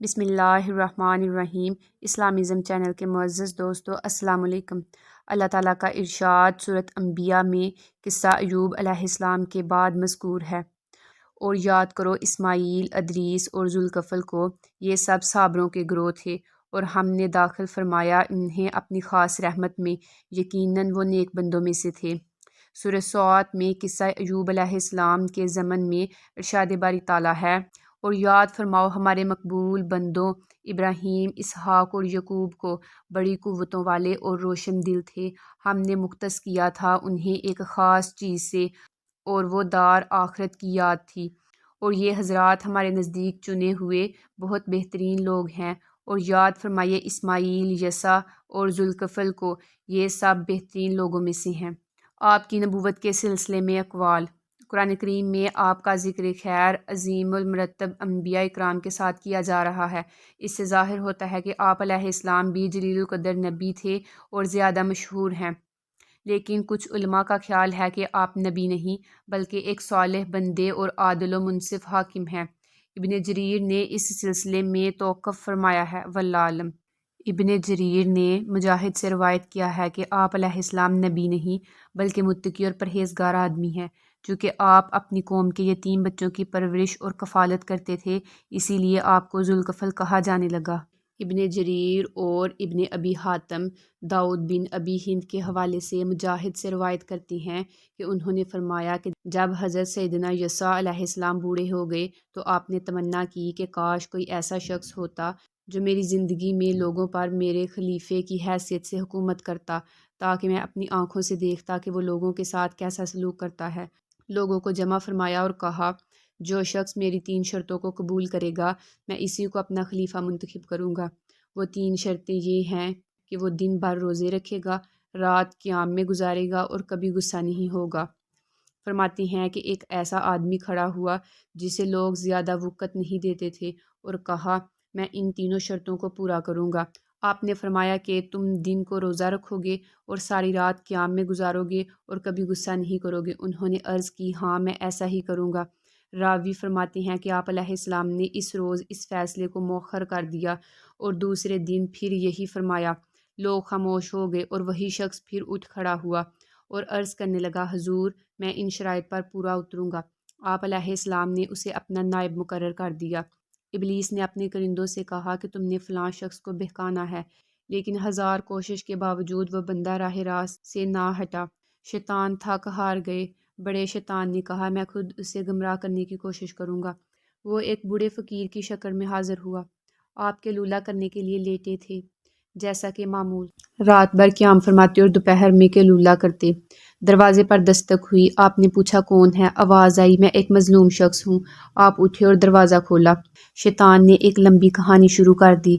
بسم اللہ الرحمن الرحیم۔ اسلامزم چینل کے معزز دوستو السلام علیکم۔ اللہ تعالیٰ کا ارشاد سورۃ انبیاء میں قصہ ایوب علیہ السلام کے بعد مذکور ہے، اور یاد کرو اسماعیل، ادریس اور ذوالکفل کو، یہ سب صابروں کے گروہ تھے، اور ہم نے داخل فرمایا انہیں اپنی خاص رحمت میں، یقیناً وہ نیک بندوں میں سے تھے۔ سورۃ ص میں قصہ ایوب علیہ السلام کے ضمن میں ارشاد باری تعالیٰ ہے، اور یاد فرماؤ ہمارے مقبول بندوں ابراہیم، اسحاق اور یعقوب کو بڑی قوتوں والے اور روشن دل تھے۔ ہم نے مختص کیا تھا انہیں ایک خاص چیز سے، اور وہ دار آخرت کی یاد تھی، اور یہ حضرات ہمارے نزدیک چنے ہوئے بہت بہترین لوگ ہیں۔ اور یاد فرمائیے اسماعیل، یسع اور ذوالکفل کو، یہ سب بہترین لوگوں میں سے ہیں۔ آپ کی نبوت کے سلسلے میں اقوال۔ قرآن کریم میں آپ کا ذکر خیر عظیم المرتب انبیاء اکرام کے ساتھ کیا جا رہا ہے۔ اس سے ظاہر ہوتا ہے کہ آپ علیہ السلام بھی جلیل القدر نبی تھے اور زیادہ مشہور ہیں، لیکن کچھ علماء کا خیال ہے کہ آپ نبی نہیں بلکہ ایک صالح بندے اور عادل و منصف حاکم ہیں۔ ابن جریر نے اس سلسلے میں توقف فرمایا ہے، واللہ اعلم۔ ابن جریر نے مجاہد سے روایت کیا ہے کہ آپ علیہ السلام نبی نہیں بلکہ متقی اور پرہیزگار آدمی ہیں، چونکہ آپ اپنی قوم کے یتیم بچوں کی پرورش اور کفالت کرتے تھے، اسی لیے آپ کو ذوالکفل کہا جانے لگا۔ ابن جریر اور ابن ابی حاتم داؤد بن ابی ہند کے حوالے سے مجاہد سے روایت کرتے ہیں کہ انہوں نے فرمایا کہ جب حضرت سیدنا یسع علیہ السلام بوڑھے ہو گئے تو آپ نے تمنا کی کہ کاش کوئی ایسا شخص ہوتا جو میری زندگی میں لوگوں پر میرے خلیفے کی حیثیت سے حکومت کرتا، تاکہ میں اپنی آنکھوں سے دیکھتا کہ وہ لوگوں کے ساتھ کیسا سلوک کرتا ہے۔ لوگوں کو جمع فرمایا اور کہا، جو شخص میری 3 شرطوں کو قبول کرے گا میں اسی کو اپنا خلیفہ منتخب کروں گا۔ وہ 3 شرطیں یہ ہیں کہ وہ دن بھر روزے رکھے گا، رات قیام میں گزارے گا اور کبھی غصہ نہیں ہوگا۔ فرماتے ہیں کہ ایک ایسا آدمی کھڑا ہوا جسے لوگ زیادہ وقت نہیں دیتے تھے، اور کہا میں ان تینوں شرطوں کو پورا کروں گا۔ آپ نے فرمایا کہ تم دن کو روزہ رکھو گے اور ساری رات قیام میں گزارو گے اور کبھی غصہ نہیں کرو گے۔ انہوں نے عرض کی، ہاں میں ایسا ہی کروں گا۔ راوی فرماتے ہیں کہ آپ علیہ السلام نے اس روز اس فیصلے کو مؤخر کر دیا اور دوسرے دن پھر یہی فرمایا۔ لوگ خاموش ہو گئے اور وہی شخص پھر اٹھ کھڑا ہوا اور عرض کرنے لگا، حضور میں ان شرائط پر پورا اتروں گا۔ آپ علیہ السلام نے اسے اپنا نائب مقرر کر دیا۔ ابلیس نے اپنے کرندوں سے کہا کہ تم نے فلاں شخص کو بہکانا ہے، لیکن 1000 کوشش کے باوجود وہ بندہ راہ راست سے نہ ہٹا۔ شیطان تھک ہار گئے۔ بڑے شیطان نے کہا، میں خود اسے گمراہ کرنے کی کوشش کروں گا۔ وہ ایک بوڑھے فقیر کی شکل میں حاضر ہوا، آپ کے لولہ کرنے کے لیے لیٹے تھے جیسا کہ معمول، رات بھر قیام فرماتے اور دوپہر میں کے لولہ کرتے۔ دروازے پر دستک ہوئی، آپ نے پوچھا کون ہے؟ آواز آئی، میں ایک مظلوم شخص ہوں۔ آپ اٹھے اور دروازہ کھولا۔ شیطان نے ایک لمبی کہانی شروع کر دی،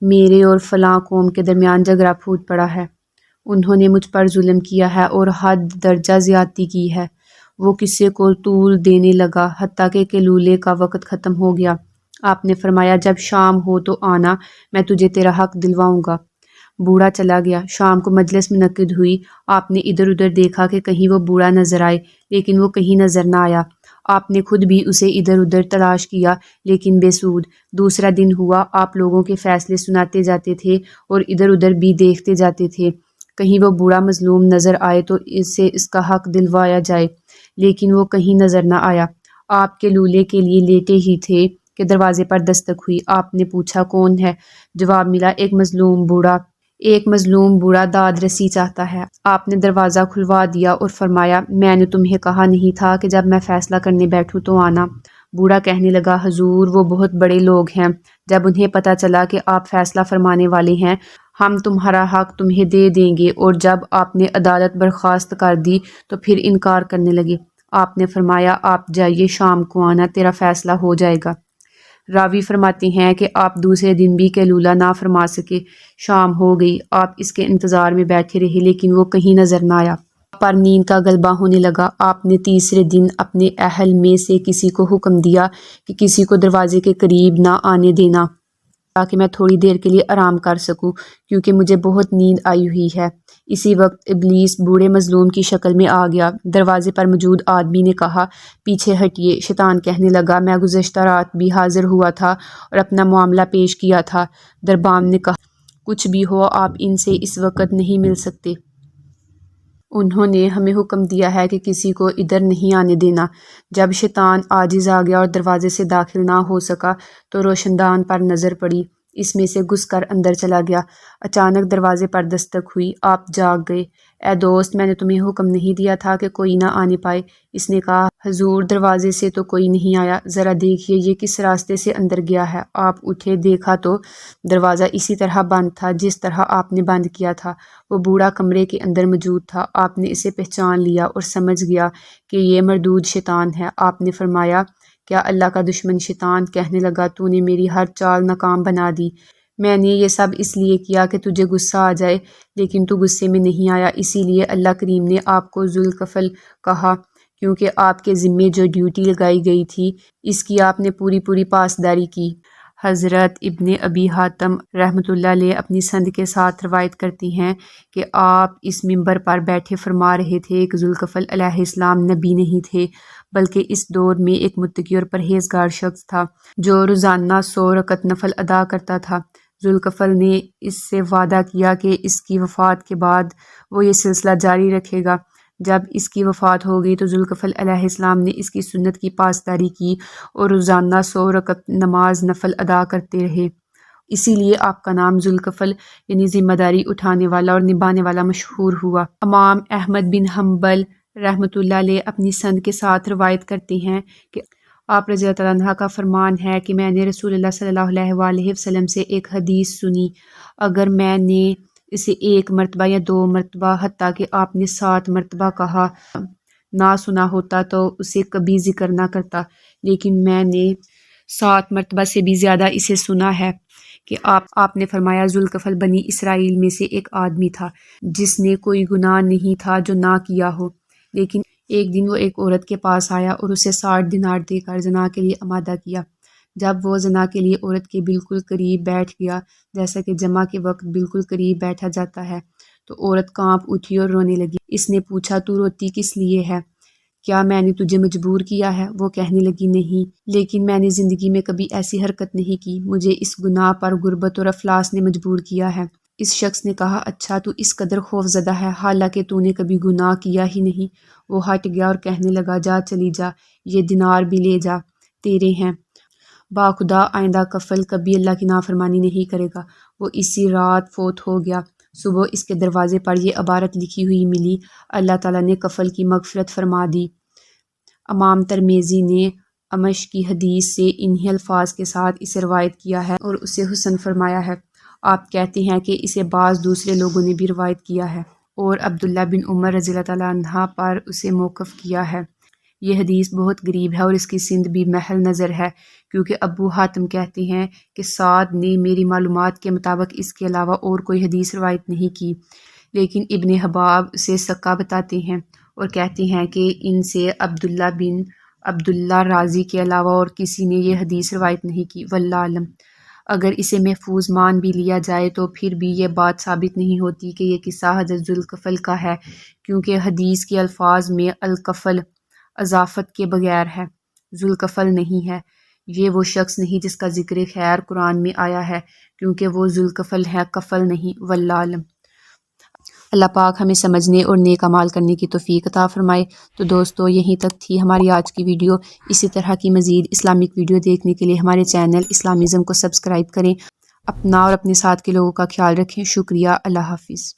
میرے اور فلاں قوم کے درمیان جھگڑا پھوٹ پڑا ہے، انہوں نے مجھ پر ظلم کیا ہے اور حد درجہ زیادتی کی ہے۔ وہ قصے کو طول دینے لگا حتیٰ کہ کیلولے کا وقت ختم ہو گیا۔ آپ نے فرمایا، جب شام ہو تو آنا، میں تجھے تیرا حق دلواؤں گا۔ بوڑھا چلا گیا۔ شام کو مجلس منعقد ہوئی۔ آپ نے ادھر ادھر دیکھا کہ کہیں وہ بوڑھا نظر آئے، لیکن وہ کہیں نظر نہ آیا۔ آپ نے خود بھی اسے ادھر ادھر تلاش کیا، لیکن بے سود۔ دوسرا دن ہوا، آپ لوگوں کے فیصلے سناتے جاتے تھے اور ادھر ادھر بھی دیکھتے جاتے تھے، کہیں وہ بوڑھا مظلوم نظر آئے تو اسے اس کا حق دلوایا جائے، لیکن وہ کہیں نظر نہ آیا۔ آپ کے لولے کے لیے لیٹے ہی تھے کہ دروازے پر دستک ہوئی۔ آپ نے پوچھا کون ہے؟ جواب ملا، ایک مظلوم بوڑھا داد رسی چاہتا ہے۔ آپ نے دروازہ کھلوا دیا اور فرمایا، میں نے تمہیں کہا نہیں تھا کہ جب میں فیصلہ کرنے بیٹھوں تو آنا؟ بوڑھا کہنے لگا، حضور وہ بہت بڑے لوگ ہیں، جب انہیں پتہ چلا کہ آپ فیصلہ فرمانے والے ہیں ہم تمہارا حق تمہیں دے دیں گے، اور جب آپ نے عدالت برخاست کر دی تو پھر انکار کرنے لگے۔ آپ نے فرمایا، آپ جائیے، شام کو آنا، تیرا فیصلہ ہو جائے گا۔ راوی فرماتے ہیں کہ آپ دوسرے دن بھی قیلولہ نہ فرما سکے۔ شام ہو گئی، آپ اس کے انتظار میں بیٹھے رہے، لیکن وہ کہیں نظر نہ آیا۔ آپ پر نیند کا غلبہ ہونے لگا۔ آپ نے تیسرے دن اپنے اہل میں سے کسی کو حکم دیا کہ کسی کو دروازے کے قریب نہ آنے دینا، تاکہ میں تھوڑی دیر کے لیے آرام کر سکوں، کیونکہ مجھے بہت نیند آئی ہوئی ہے۔ اسی وقت ابلیس بوڑھے مظلوم کی شکل میں آ گیا۔ دروازے پر موجود آدمی نے کہا، پیچھے ہٹیے۔ شیطان کہنے لگا، میں گزشتہ رات بھی حاضر ہوا تھا اور اپنا معاملہ پیش کیا تھا۔ دربان نے کہا، کچھ بھی ہو آپ ان سے اس وقت نہیں مل سکتے۔ انہوں نے ہمیں حکم دیا ہے کہ کسی کو ادھر نہیں آنے دینا۔ جب شیطان عاجز آ گیا اور دروازے سے داخل نہ ہو سکا تو روشندان پر نظر پڑی، اس میں سے گھس کر اندر چلا گیا۔ اچانک دروازے پر دستک ہوئی، آپ جاگ گئے۔ اے دوست، میں نے تمہیں حکم نہیں دیا تھا کہ کوئی نہ آنے پائے؟ اس نے کہا، حضور دروازے سے تو کوئی نہیں آیا، ذرا دیکھیے یہ کس راستے سے اندر گیا ہے۔ آپ اٹھے، دیکھا تو دروازہ اسی طرح بند تھا جس طرح آپ نے بند کیا تھا۔ وہ بوڑھا کمرے کے اندر موجود تھا۔ آپ نے اسے پہچان لیا اور سمجھ گیا کہ یہ مردود شیطان ہے۔ آپ نے فرمایا، کیا اللہ کا دشمن شیطان؟ کہنے لگا، تو نے میری ہر چال ناکام بنا دی۔ میں نے یہ سب اس لیے کیا کہ تجھے غصہ آ جائے، لیکن تو غصے میں نہیں آیا۔ اسی لیے اللہ کریم نے آپ کو ذوالکفل کہا، کیونکہ آپ کے ذمے جو ڈیوٹی لگائی گئی تھی اس کی آپ نے پوری پاسداری کی۔ حضرت ابن ابی حاتم رحمۃ اللہ علیہ اپنی سند کے ساتھ روایت کرتی ہیں کہ آپ اس منبر پر بیٹھے فرما رہے تھے کہ ذوالکفل علیہ السلام نبی نہیں تھے، بلکہ اس دور میں ایک متقی اور پرہیزگار شخص تھا جو روزانہ 100 رکعت نفل ادا کرتا تھا۔ ذوالکفل نے اس سے وعدہ کیا کہ اس کی وفات کے بعد وہ یہ سلسلہ جاری رکھے گا۔ جب اس کی وفات ہو گئی تو ذوالکفل علیہ السلام نے اس کی سنت کی پاسداری کی اور روزانہ 100 رکعت نماز نفل ادا کرتے رہے۔ اسی لیے آپ کا نام ذوالکفل یعنی ذمہ داری اٹھانے والا اور نبھانے والا مشہور ہوا۔ امام احمد بن حنبل رحمۃ اللہ علیہ اپنی سند کے ساتھ روایت کرتے ہیں کہ آپ رضی اللہ عنہ کا فرمان ہے کہ میں نے رسول اللہ صلی اللہ علیہ وآلہ وسلم سے ایک حدیث سنی، اگر میں نے اسے 1 مرتبہ یا 2 مرتبہ حتیٰ کہ آپ نے 7 مرتبہ کہا نہ سنا ہوتا تو اسے کبھی ذکر نہ کرتا، لیکن میں نے 7 مرتبہ سے بھی زیادہ اسے سنا ہے کہ آپ نے فرمایا، ذوالکفل بنی اسرائیل میں سے ایک آدمی تھا جس نے کوئی گناہ نہیں تھا جو نہ کیا ہو، لیکن ایک دن وہ ایک عورت کے پاس آیا اور اسے 60 دینار دے کر زنا کے لیے آمادہ کیا۔ جب وہ زنا کے لیے عورت کے بالکل قریب بیٹھ گیا، جیسا کہ جمعہ کے وقت بالکل قریب بیٹھا جاتا ہے، تو عورت کانپ اٹھی اور رونے لگی۔ اس نے پوچھا، تو روتی کس لیے ہے؟ کیا میں نے تجھے مجبور کیا ہے؟ وہ کہنے لگی، نہیں، لیکن میں نے زندگی میں کبھی ایسی حرکت نہیں کی، مجھے اس گناہ پر غربت اور افلاس نے مجبور کیا ہے۔ اس شخص نے کہا، اچھا تو اس قدر خوف زدہ ہے حالانکہ تو نے کبھی گناہ کیا ہی نہیں۔ وہ ہٹ گیا اور کہنے لگا، جا چلی جا، یہ دینار بھی لے جا، تیرے ہیں، باخدا آئندہ کفل کبھی اللہ کی نافرمانی نہیں کرے گا۔ وہ اسی رات فوت ہو گیا۔ صبح اس کے دروازے پر یہ عبارت لکھی ہوئی ملی، اللہ تعالیٰ نے کفل کی مغفرت فرما دی۔ امام ترمذی نے امش کی حدیث سے انہی الفاظ کے ساتھ اسے روایت کیا ہے اور اسے حسن فرمایا ہے۔ آپ کہتے ہیں کہ اسے بعض دوسرے لوگوں نے بھی روایت کیا ہے اور عبداللہ بن عمر رضی اللہ تعالیٰ عنہ پر اسے موقوف کیا ہے۔ یہ حدیث بہت غریب ہے اور اس کی سند بھی محل نظر ہے، کیونکہ ابو حاتم کہتے ہیں کہ سعد نے میری معلومات کے مطابق اس کے علاوہ اور کوئی حدیث روایت نہیں کی، لیکن ابن حباب اسے ثقہ بتاتے ہیں اور کہتے ہیں کہ ان سے عبداللہ بن عبداللہ رازی کے علاوہ اور کسی نے یہ حدیث روایت نہیں کی، واللہ اعلم۔ اگر اسے محفوظ مان بھی لیا جائے تو پھر بھی یہ بات ثابت نہیں ہوتی کہ یہ قصہ حضرت ذوالکفل کا ہے، کیونکہ حدیث کے الفاظ میں الکفل اضافت کے بغیر ہے، ذوالکفل نہیں ہے۔ یہ وہ شخص نہیں جس کا ذکر خیر قرآن میں آیا ہے، کیونکہ وہ ذوالکفل ہے، کفل نہیں، واللہ اعلم۔ اللہ پاک ہمیں سمجھنے اور نیک اعمال کرنے کی توفیق عطا فرمائے۔ تو دوستو، یہیں تک تھی ہماری آج کی ویڈیو۔ اسی طرح کی مزید اسلامک ویڈیو دیکھنے کے لیے ہمارے چینل اسلامزم کو سبسکرائب کریں۔ اپنا اور اپنے ساتھ کے لوگوں کا خیال رکھیں۔ شکریہ۔ اللہ حافظ۔